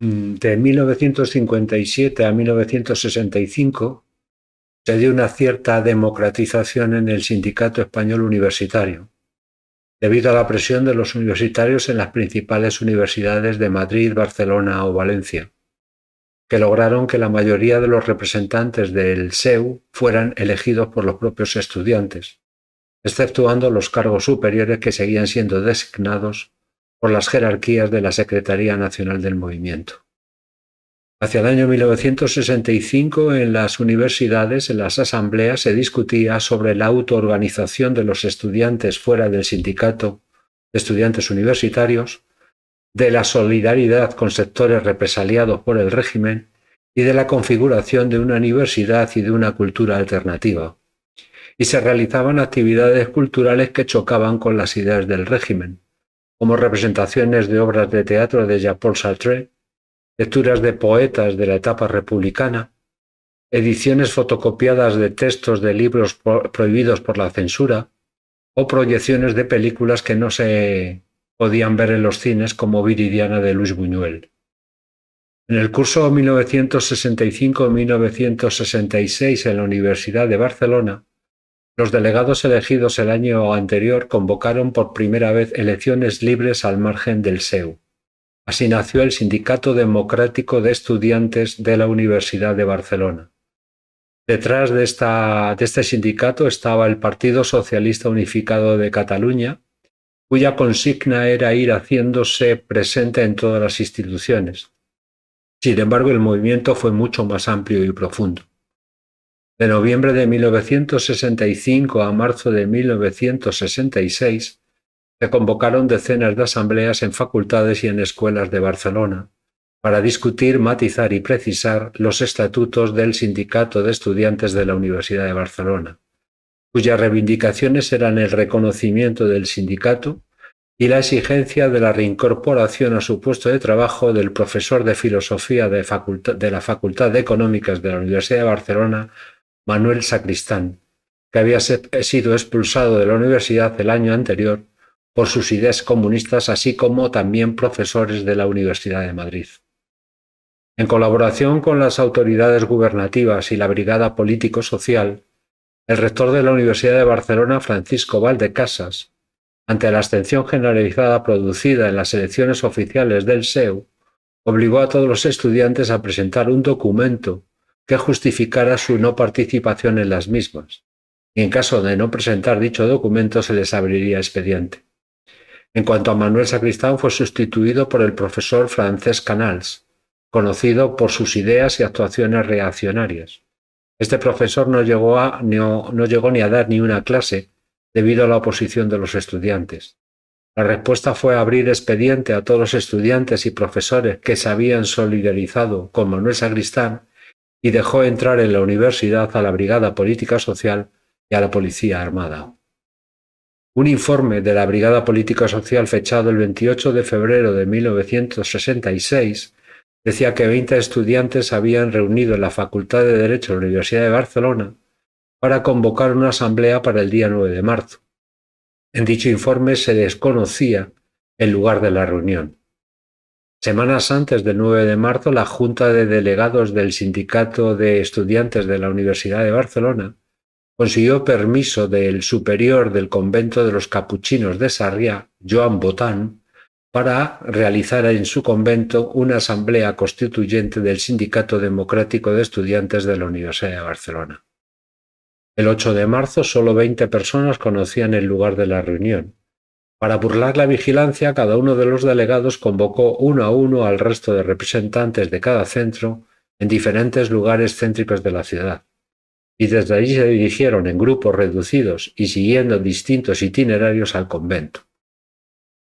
De 1957 a 1965 se dio una cierta democratización en el sindicato español universitario, debido a la presión de los universitarios en las principales universidades de Madrid, Barcelona o Valencia, que lograron que la mayoría de los representantes del SEU fueran elegidos por los propios estudiantes, exceptuando los cargos superiores que seguían siendo designados por las jerarquías de la Secretaría Nacional del Movimiento. Hacia el año 1965, en las universidades, en las asambleas, se discutía sobre la autoorganización de los estudiantes fuera del sindicato de estudiantes universitarios, de la solidaridad con sectores represaliados por el régimen y de la configuración de una universidad y de una cultura alternativa. Y se realizaban actividades culturales que chocaban con las ideas del régimen, como representaciones de obras de teatro de Jean-Paul Sartre, lecturas de poetas de la etapa republicana, ediciones fotocopiadas de textos de libros prohibidos por la censura o proyecciones de películas que no se podían ver en los cines como Viridiana de Luis Buñuel. En el curso 1965-1966 en la Universidad de Barcelona, los delegados elegidos el año anterior convocaron por primera vez elecciones libres al margen del SEU. Así nació el Sindicato Democrático de Estudiantes de la Universidad de Barcelona. Detrás de este sindicato estaba el Partido Socialista Unificado de Cataluña, cuya consigna era ir haciéndose presente en todas las instituciones. Sin embargo, el movimiento fue mucho más amplio y profundo. De noviembre de 1965 a marzo de 1966, se convocaron decenas de asambleas en facultades y en escuelas de Barcelona para discutir, matizar y precisar los estatutos del Sindicato de Estudiantes de la Universidad de Barcelona, cuyas reivindicaciones eran el reconocimiento del sindicato y la exigencia de la reincorporación a su puesto de trabajo del profesor de filosofía de la Facultad de Económicas de la Universidad de Barcelona, Manuel Sacristán, que había sido expulsado de la universidad el año anterior por sus ideas comunistas, así como también profesores de la Universidad de Madrid. En colaboración con las autoridades gubernativas y la Brigada Político-Social, el rector de la Universidad de Barcelona, Francisco Valdecasas, ante la abstención generalizada producida en las elecciones oficiales del SEU, obligó a todos los estudiantes a presentar un documento que justificara su no participación en las mismas, y en caso de no presentar dicho documento se les abriría expediente. En cuanto a Manuel Sacristán, fue sustituido por el profesor Francesc Canals, conocido por sus ideas y actuaciones reaccionarias. Este profesor no llegó ni a dar ni una clase debido a la oposición de los estudiantes. La respuesta fue abrir expediente a todos los estudiantes y profesores que se habían solidarizado con Manuel Sacristán y dejó entrar en la universidad a la Brigada Política Social y a la Policía Armada. Un informe de la Brigada Política Social fechado el 28 de febrero de 1966 decía que 20 estudiantes se habían reunido en la Facultad de Derecho de la Universidad de Barcelona para convocar una asamblea para el día 9 de marzo. En dicho informe se desconocía el lugar de la reunión. Semanas antes del 9 de marzo, la Junta de Delegados del Sindicato de Estudiantes de la Universidad de Barcelona consiguió permiso del superior del convento de los capuchinos de Sarriá, Joan Botán, para realizar en su convento una asamblea constituyente del Sindicato Democrático de Estudiantes de la Universidad de Barcelona. El 8 de marzo solo 20 personas conocían el lugar de la reunión. Para burlar la vigilancia, cada uno de los delegados convocó uno a uno al resto de representantes de cada centro en diferentes lugares céntricos de la ciudad, y desde allí se dirigieron en grupos reducidos y siguiendo distintos itinerarios al convento.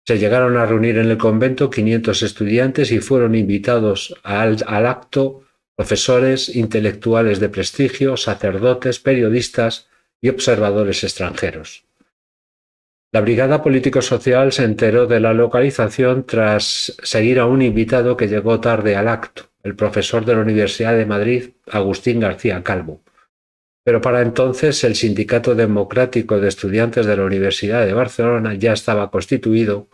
Se llegaron a reunir en el convento 500 estudiantes y fueron invitados al acto profesores, intelectuales de prestigio, sacerdotes, periodistas y observadores extranjeros. La Brigada Político-Social se enteró de la localización tras seguir a un invitado que llegó tarde al acto, el profesor de la Universidad de Madrid, Agustín García Calvo. Pero para entonces el Sindicato Democrático de Estudiantes de la Universidad de Barcelona ya estaba constituido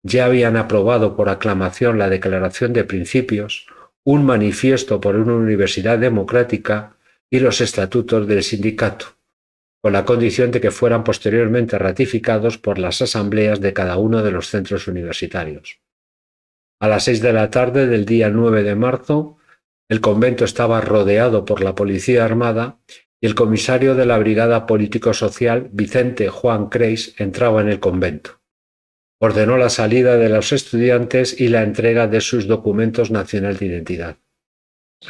ya habían aprobado por aclamación la Declaración de Principios, un manifiesto por una universidad democrática y los estatutos del sindicato, con la condición de que fueran posteriormente ratificados por las asambleas de cada uno de los centros universitarios. A las 6 de la tarde del día 9 de marzo, el convento estaba rodeado por la policía armada y el comisario de la Brigada Político-Social, Vicente Juan Creis, entraba en el convento. Ordenó la salida de los estudiantes y la entrega de sus documentos nacionales de identidad.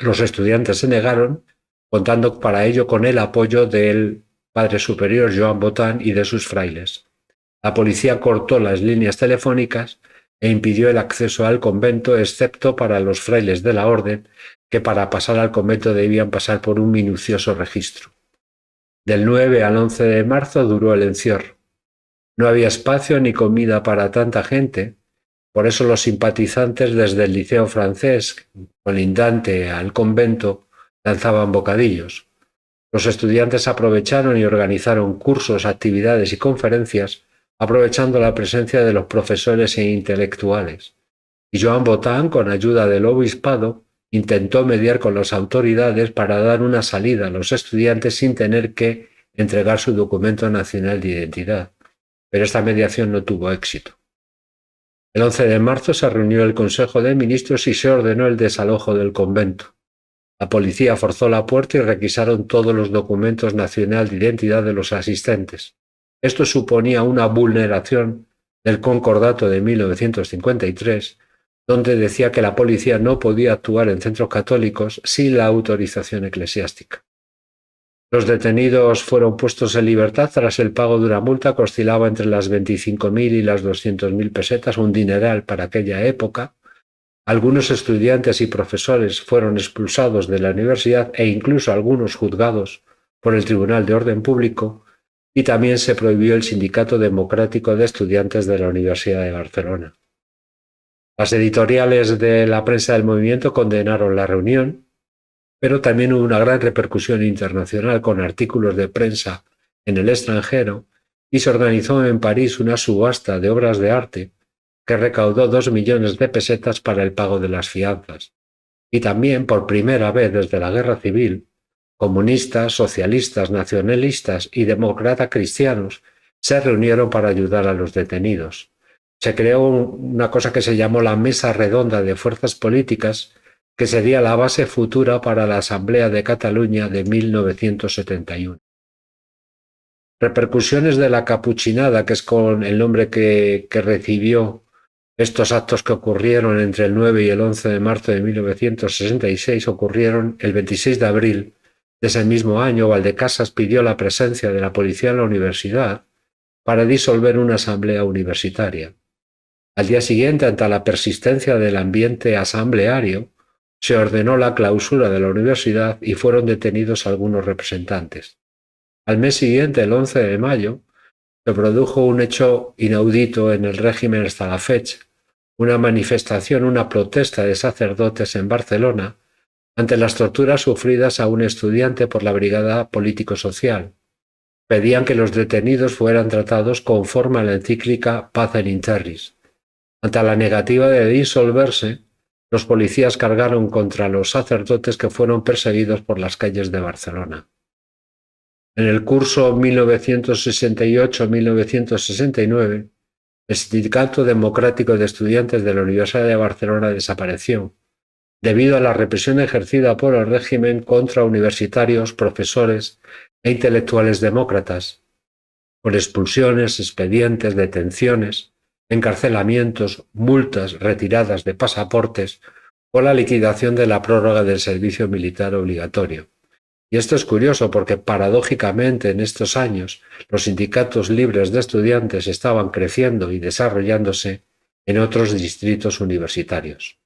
Los estudiantes se negaron, contando para ello con el apoyo del padre superior Joan Botán y de sus frailes. La policía cortó las líneas telefónicas e impidió el acceso al convento, excepto para los frailes de la orden, que para pasar al convento debían pasar por un minucioso registro. Del 9 al 11 de marzo duró el encierro. No había espacio ni comida para tanta gente, por eso los simpatizantes desde el Liceo francés, colindante al convento, lanzaban bocadillos. Los estudiantes aprovecharon y organizaron cursos, actividades y conferencias, aprovechando la presencia de los profesores e intelectuales. Y Joan Botán, con ayuda del obispado, intentó mediar con las autoridades para dar una salida a los estudiantes sin tener que entregar su documento nacional de identidad. Pero esta mediación no tuvo éxito. El 11 de marzo se reunió el Consejo de Ministros y se ordenó el desalojo del convento. La policía forzó la puerta y requisaron todos los documentos nacionales de identidad de los asistentes. Esto suponía una vulneración del Concordato de 1953, donde decía que la policía no podía actuar en centros católicos sin la autorización eclesiástica. Los detenidos fueron puestos en libertad tras el pago de una multa que oscilaba entre las 25.000 y las 200.000 pesetas, un dineral para aquella época. Algunos estudiantes y profesores fueron expulsados de la universidad e incluso algunos juzgados por el Tribunal de Orden Público, y también se prohibió el Sindicato Democrático de Estudiantes de la Universidad de Barcelona. Las editoriales de la prensa del movimiento condenaron la reunión, pero también hubo una gran repercusión internacional con artículos de prensa en el extranjero y se organizó en París una subasta de obras de arte que recaudó 2 millones de pesetas para el pago de las fianzas. Y también, por primera vez desde la Guerra Civil, comunistas, socialistas, nacionalistas y demócratas cristianos se reunieron para ayudar a los detenidos. Se creó una cosa que se llamó la Mesa Redonda de Fuerzas Políticas, que sería la base futura para la Asamblea de Cataluña de 1971. Repercusiones de la Capuchinada, que es con el nombre que recibió estos actos que ocurrieron entre el 9 y el 11 de marzo de 1966, ocurrieron el 26 de abril de ese mismo año. Valdecasas pidió la presencia de la policía en la universidad para disolver una asamblea universitaria. Al día siguiente, ante la persistencia del ambiente asambleario, se ordenó la clausura de la universidad y fueron detenidos algunos representantes. Al mes siguiente, el 11 de mayo, se produjo un hecho inaudito en el régimen hasta la fecha, una manifestación, una protesta de sacerdotes en Barcelona ante las torturas sufridas a un estudiante por la Brigada Político-Social. Pedían que los detenidos fueran tratados conforme a la encíclica Pacem in Terris. Ante la negativa de disolverse, los policías cargaron contra los sacerdotes que fueron perseguidos por las calles de Barcelona. En el curso 1968-1969, el Sindicato Democrático de Estudiantes de la Universidad de Barcelona desapareció, debido a la represión ejercida por el régimen contra universitarios, profesores e intelectuales demócratas, por expulsiones, expedientes, detenciones, encarcelamientos, multas, retiradas de pasaportes o la liquidación de la prórroga del servicio militar obligatorio. Y esto es curioso porque, paradójicamente, en estos años los sindicatos libres de estudiantes estaban creciendo y desarrollándose en otros distritos universitarios.